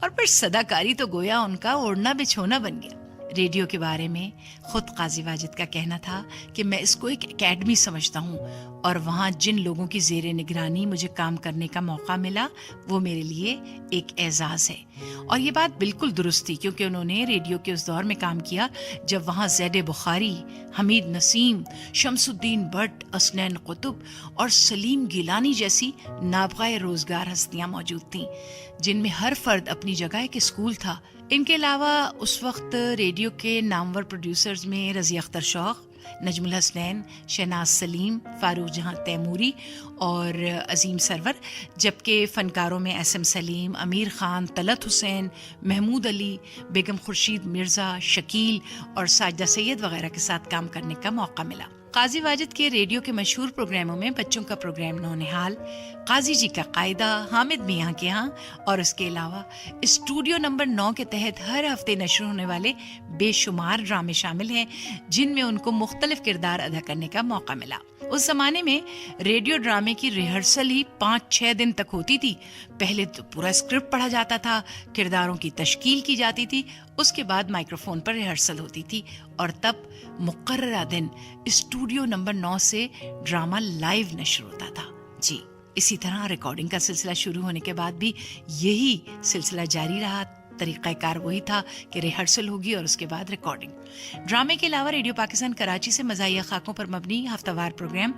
اور پھر صداکاری تو گویا ان کا اوڑھنا بچھونا بن گیا. ریڈیو کے بارے میں خود قاضی واجد کا کہنا تھا کہ میں اس کو ایک اکیڈمی سمجھتا ہوں اور وہاں جن لوگوں کی زیر نگرانی مجھے کام کرنے کا موقع ملا وہ میرے لیے ایک اعزاز ہے. اور یہ بات بالکل درست تھی کیونکہ انہوں نے ریڈیو کے اس دور میں کام کیا جب وہاں زید بخاری، حمید نسیم، شمس الدین بٹ، اسنین قطب اور سلیم گیلانی جیسی نابغہ روزگار ہستیاں موجود تھیں جن میں ہر فرد اپنی جگہ ایک اسکول تھا. ان کے علاوہ اس وقت ریڈیو کے نامور پروڈیوسرز میں رضی اختر شوق، نجم الحسنین، شہناز سلیم، فاروق جہاں تیموری اور عظیم سرور، جبکہ فنکاروں میں ایس ایم سلیم، امیر خان، طلعت حسین، محمود علی، بیگم خورشید مرزا، شکیل اور ساجدہ سید وغیرہ کے ساتھ کام کرنے کا موقع ملا. قاضی واجد کے ریڈیو کے مشہور پروگراموں میں بچوں کا پروگرام نونہال، قاضی جی کا قاعدہ، حامد میاں کے ہاں اور اس کے علاوہ اسٹوڈیو نمبر 9 کے تحت ہر ہفتے نشر ہونے والے بے شمار ڈرامے شامل ہیں جن میں ان کو مختلف کردار ادا کرنے کا موقع ملا. اس زمانے میں ریڈیو ڈرامے کی ریہرسل ہی 5-6 دن تک ہوتی تھی. پہلے تو پورا اسکرپٹ پڑھا جاتا تھا، کرداروں کی تشکیل کی جاتی تھی، اس کے بعد مائکرو فون پر ریہرسل ہوتی تھی اور تب مقررہ دن اسٹوڈیو نمبر 9 سے ڈرامہ لائیو نشر ہوتا تھا. جی اسی طرح ریکارڈنگ کا سلسلہ شروع ہونے کے بعد بھی یہی سلسلہ جاری رہا. طریقہ کار وہی تھا کہ ریہرسل ہوگی اور اس کے بعد ریکارڈنگ. ڈرامے کے علاوہ ریڈیو پاکستان کراچی سے مزاحیہ خاکوں پر مبنی ہفتہ وار پروگرام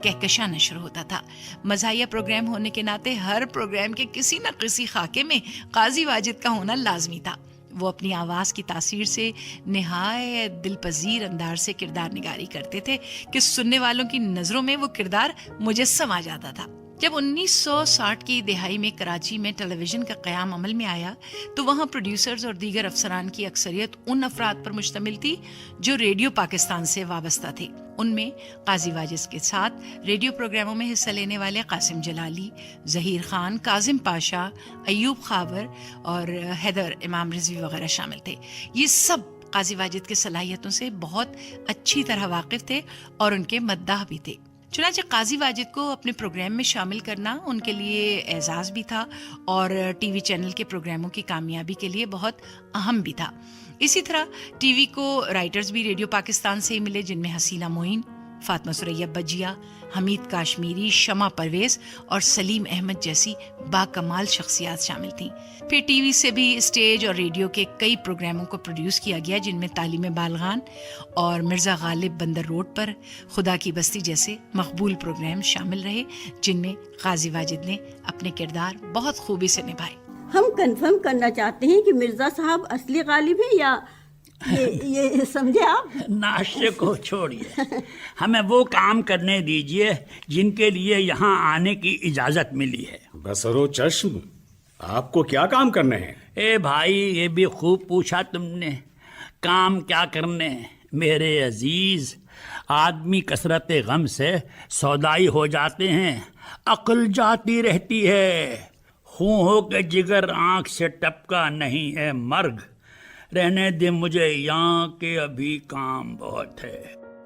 کہکشاں نشر ہوتا تھا. مزاحیہ پروگرام ہونے کے ناطے ہر پروگرام کے کسی نہ کسی خاکے میں قاضی واجد کا ہونا لازمی تھا. وہ اپنی آواز کی تاثیر سے نہایت دل پذیر انداز سے کردار نگاری کرتے تھے کہ سننے والوں کی نظروں میں وہ کردار مجسم آ جاتا تھا. جب 1960 کی دہائی میں کراچی میں ٹیلی ویژن کا قیام عمل میں آیا تو وہاں پروڈیوسرز اور دیگر افسران کی اکثریت ان افراد پر مشتمل تھی جو ریڈیو پاکستان سے وابستہ تھے. ان میں قاضی واجد کے ساتھ ریڈیو پروگراموں میں حصہ لینے والے قاسم جلالی، ظہیر خان، کاظم پاشا، ایوب خاور اور حیدر امام رضوی وغیرہ شامل تھے. یہ سب قاضی واجد کی صلاحیتوں سے بہت اچھی طرح واقف تھے اور ان کے مداح بھی تھے. چنانچہ قاضی واجد کو اپنے پروگرام میں شامل کرنا ان کے لیے اعزاز بھی تھا اور ٹی وی چینل کے پروگراموں کی کامیابی کے لیے بہت اہم بھی تھا. اسی طرح ٹی وی کو رائٹرز بھی ریڈیو پاکستان سے ہی ملے جن میں حسینہ معین، فاطمہ ثریا بجیا، حمید کاشمیری، شمع پرویز اور سلیم احمد جیسی باکمال شخصیات شامل تھیں. پھر ٹی وی سے بھی اسٹیج اور ریڈیو کے کئی پروگراموں کو پروڈیوس کیا گیا جن میں تعلیم بالغان اور مرزا غالب بندر روڈ پر، خدا کی بستی جیسے مقبول پروگرام شامل رہے جن میں قاضی واجد نے اپنے کردار بہت خوبی سے نبھائے. ہم کنفرم کرنا چاہتے ہیں کہ مرزا صاحب اصلی غالب ہیں یا یہ سمجھے آپ؟ ناشتے کو چھوڑیے، ہمیں وہ کام کرنے دیجئے جن کے لیے یہاں آنے کی اجازت ملی ہے. بسرو چشم، آپ کو کیا کام کرنے ہیں؟ اے بھائی یہ بھی خوب پوچھا تم نے. کام کیا کرنے ہیں میرے عزیز؟ آدمی کثرت غم سے سودائی ہو جاتے ہیں، عقل جاتی رہتی ہے. خون ہو کے جگر آنکھ سے ٹپکا نہیں ہے مرگ. رہنے دے مجھے یہاں کے ابھی کام بہت ہے.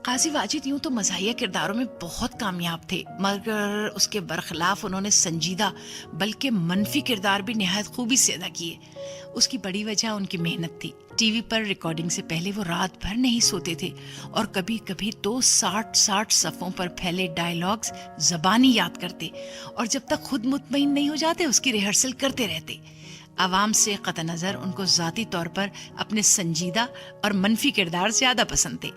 قاضی واجد یوں تو مزاحیہ کرداروں میں بہت کامیاب تھے مگر اس کے برخلاف انہوں نے سنجیدہ بلکہ منفی کردار بھی نہایت خوبی سے ادا کیے. اس کی بڑی وجہ ان کی محنت تھی. ٹی وی پر ریکارڈنگ سے پہلے وہ رات بھر نہیں سوتے تھے اور کبھی کبھی تو 60 صفوں پر پھیلے ڈائیلاگز زبانی یاد کرتے اور جب تک خود مطمئن نہیں ہو جاتے اس کی ریہرسل کرتے رہتے. عوام سے قطع نظر ان کو ذاتی طور پر اپنے سنجیدہ اور منفی کردار زیادہ پسند تھے.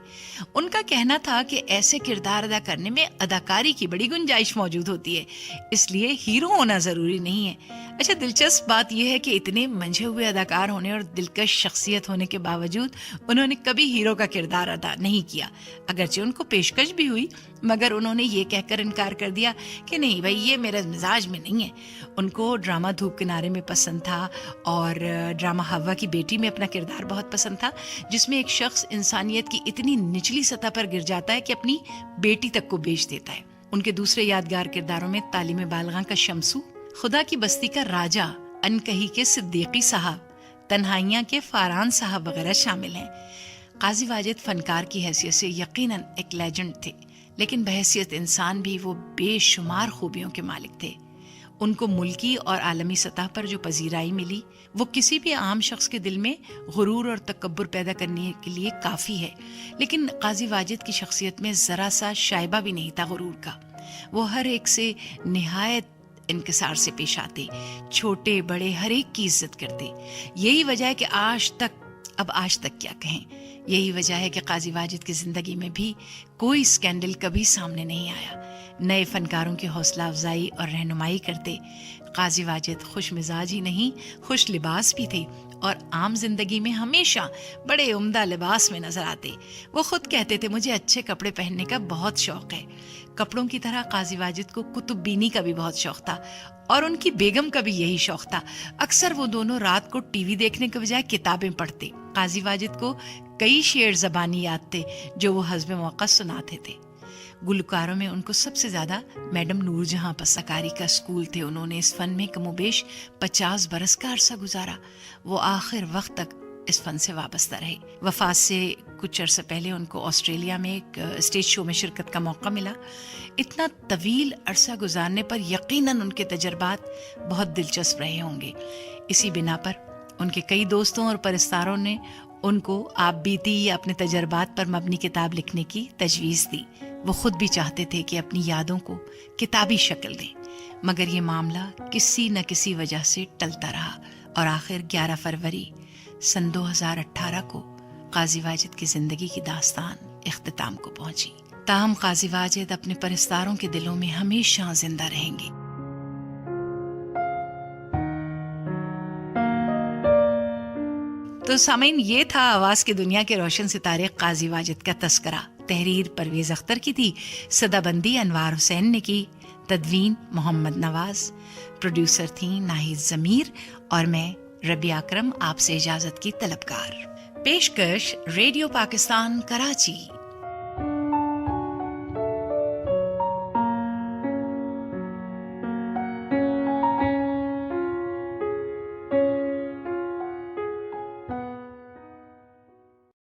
ان کا کہنا تھا کہ ایسے کردار ادا کرنے میں اداکاری کی بڑی گنجائش موجود ہوتی ہے، اس لیے ہیرو ہونا ضروری نہیں ہے. اچھا دلچسپ بات یہ ہے کہ اتنے منجھے ہوئے اداکار ہونے اور دلکش شخصیت ہونے کے باوجود انہوں نے کبھی ہیرو کا کردار ادا نہیں کیا. اگرچہ ان کو پیشکش بھی ہوئی مگر انہوں نے یہ کہہ کر انکار کر دیا کہ نہیں بھائی یہ میرے مزاج میں نہیں ہے. ان کو ڈرامہ دھوپ کنارے میں پسند تھا اور ڈرامہ ہوا کی بیٹی میں اپنا کردار بہت پسند تھا جس میں ایک شخص انسانیت کی اتنی نچلی سطح پر گر جاتا ہے کہ اپنی بیٹی تک کو بیچ دیتا ہے. ان کے دوسرے یادگار کرداروں میں تعلیم بالغاں کا شمسو، خدا کی بستی کا راجہ، انکہی کے صدیقی صاحب، تنہائیاں کے فاران صاحب وغیرہ شامل ہیں. قاضی واجد فنکار کی حیثیت سے یقیناً ایک لیجنڈ تھے لیکن بحیثیت انسان بھی وہ بے شمار خوبیوں کے مالک تھے. ان کو ملکی اور عالمی سطح پر جو پذیرائی ملی وہ کسی بھی عام شخص کے دل میں غرور اور تکبر پیدا کرنے کے لیے کافی ہے، لیکن قاضی واجد کی شخصیت میں ذرا سا شائبہ بھی نہیں تھا غرور کا۔ وہ ہر ایک سے نہایت انکسار سے پیش آتے، چھوٹے بڑے ہر ایک کی عزت کرتے۔ یہی وجہ ہے کہ آج تک کیا کہیں، یہی وجہ ہے کہ قاضی واجد کی زندگی میں بھی کوئی اسکینڈل کبھی سامنے نہیں آیا۔ نئے فنکاروں کی حوصلہ افزائی اور رہنمائی کرتے۔ قاضی واجد خوش مزاج ہی نہیں، خوش لباس بھی تھے اور عام زندگی میں ہمیشہ بڑے عمدہ لباس میں نظر آتے۔ وہ خود کہتے تھے مجھے اچھے کپڑے پہننے کا بہت شوق ہے۔ کپڑوں کی طرح قاضی واجد کو کتب بینی کا بھی بہت شوق تھا اور ان کی بیگم کا بھی یہی شوق تھا۔ اکثر وہ دونوں رات کو ٹی وی دیکھنے کے بجائے کتابیں پڑھتے۔ قاضی واجد کو کئی شعر زبانی یاد تھے جو وہ حسب موقع سناتے تھے۔ گلوکاروں میں ان کو سب سے زیادہ میڈم نور جہاں پسکاری کا اسکول تھے۔ انہوں نے اس فن میں کم و بیش 50 برس کا عرصہ گزارا۔ وہ آخر وقت تک اس فن سے وابستہ رہے۔ وفات سے کچھ عرصہ پہلے ان کو آسٹریلیا میں ایک اسٹیج شو میں شرکت کا موقع ملا۔ اتنا طویل عرصہ گزارنے پر یقیناً ان کے تجربات بہت دلچسپ رہے ہوں گے۔ اسی بنا پر ان کے کئی دوستوں اور پرستاروں نے ان کو آپ بیتی یا اپنے تجربات پر مبنی کتاب لکھنے کی تجویز دی۔ وہ خود بھی چاہتے تھے کہ اپنی یادوں کو کتابی شکل دیں، مگر یہ معاملہ کسی نہ کسی وجہ سے ٹلتا رہا اور آخر 11 فروری سن 2018 کو قاضی واجد کی زندگی کی داستان اختتام کو پہنچی۔ تاہم قاضی واجد اپنے پرستاروں کے دلوں میں ہمیشہ زندہ رہیں گے۔ تو سامعین، یہ تھا آواز کی دنیا کے روشن ستارے قاضی واجد کا تذکرہ۔ تحریر پرویز اختر کی تھی، صدا بندی انوار حسین نے کی، تدوین محمد نواز، پروڈیوسر تھیں ناہید ضمیر اور میں ربیہ اکرم، آپ سے اجازت کی طلبگار۔ پیشکش ریڈیو پاکستان کراچی۔